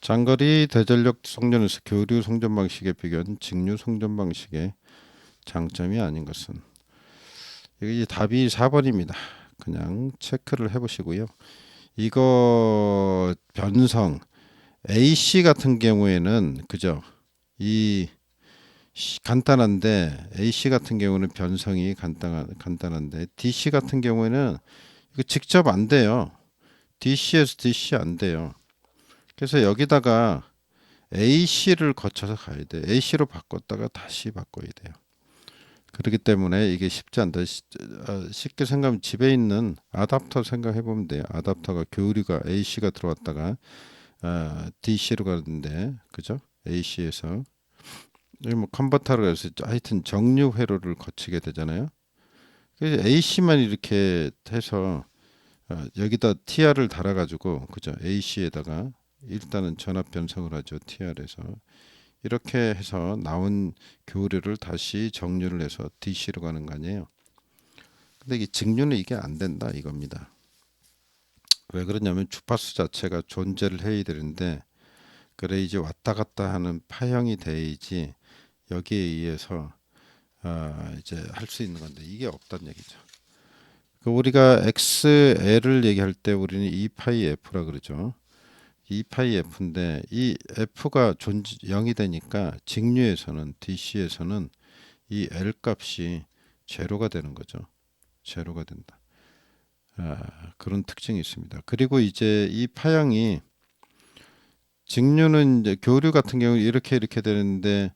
장거리 대전력 송전에서 교류 송전 방식에 비교한 직류 송전 방식의 장점이 아닌 것은, 이게 답이 4번입니다. 그냥 체크를 해보시고요. 이거 변성 AC 같은 경우에는 그죠? 이 간단한데, AC 같은 경우는 변성이 간단한데 DC 같은 경우에는 이거 직접 안 돼요. DC에서 DC 안 돼요. 그래서 여기다가 AC를 거쳐서 가야 돼. AC로 바꿨다가 다시 바꿔야 돼요. 그렇기 때문에 이게 쉽지 않다. 쉽게 생각하면 집에 있는 아답터 생각해 보면 돼요. 아답터가 교류가 AC가 들어왔다가 DC로 가는데, 그죠? AC에서 여기 뭐 컨버터로 해서 하여튼 정류 회로를 거치게 되잖아요. 그래서 AC만 이렇게 해서 여기다 TR을 달아가지고, 그죠? AC에다가 일단은 전압 변성을 하죠. TR에서 이렇게 해서 나온 교류를 다시 정류를 해서 DC로 가는 거 아니에요. 근데 이 직류는 이게 안 된다 이겁니다. 왜 그러냐면 주파수 자체가 존재를 해야 되는데, 그래 이제 왔다 갔다 하는 파형이 돼야지 여기에 의해서 이제 할 수 있는 건데, 이게 없단 얘기죠. 그 우리가 XL을 얘기할 때 우리는 2파이 F라 그러죠. 2파이 F인데 이 F가 0이 되니까 직류에서는 DC에서는 이 L 값이 제로가 되는 거죠. 제로가 된다. 그런 특징이 있습니다. 그리고 이제 이 파형이, 직류는 이제 교류 같은 경우 이렇게 되는데,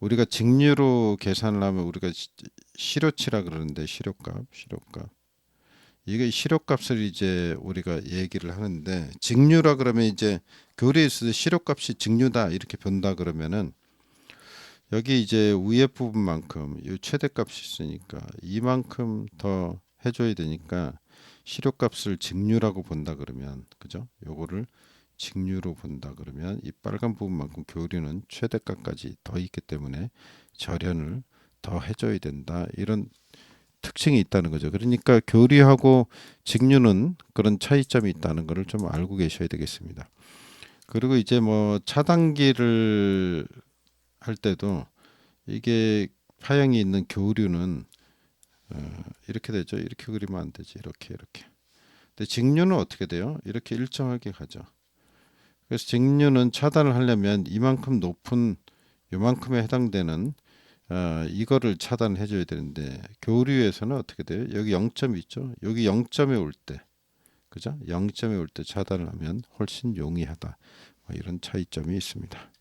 우리가 직류로 계산을 하면 우리가 시료치라 그러는데, 시료값 이게 시료값을 이제 우리가 얘기를 하는데, 직류라 그러면 이제 교류에 있어서 시료값이 직류다 이렇게 본다 그러면은, 여기 이제 위에 부분만큼 이 최대값이 있으니까 이만큼 더 해줘야 되니까, 시료값을 직류라고 본다 그러면, 그죠? 요거를 직류로 본다 그러면 이 빨간 부분만큼 교류는 최대값까지 더 있기 때문에 절연을 더 해줘야 된다, 이런 특징이 있다는 거죠. 그러니까 교류하고 직류는 그런 차이점이 있다는 것을 좀 알고 계셔야 되겠습니다. 그리고 이제 뭐 차단기를 할 때도 이게 파형이 있는 교류는 이렇게 되죠. 이렇게 그리면 안 되지. 이렇게. 근데 직류는 어떻게 돼요? 이렇게 일정하게 가죠. 그래서 직류는 차단을 하려면 이만큼 높은 요만큼에 해당되는 이거를 차단해 줘야 되는데, 교류에서는 어떻게 돼요? 여기 0점 있죠? 여기 0점에 올 때, 그죠? 0점에 올 때 차단을 하면 훨씬 용이하다. 뭐 이런 차이점이 있습니다.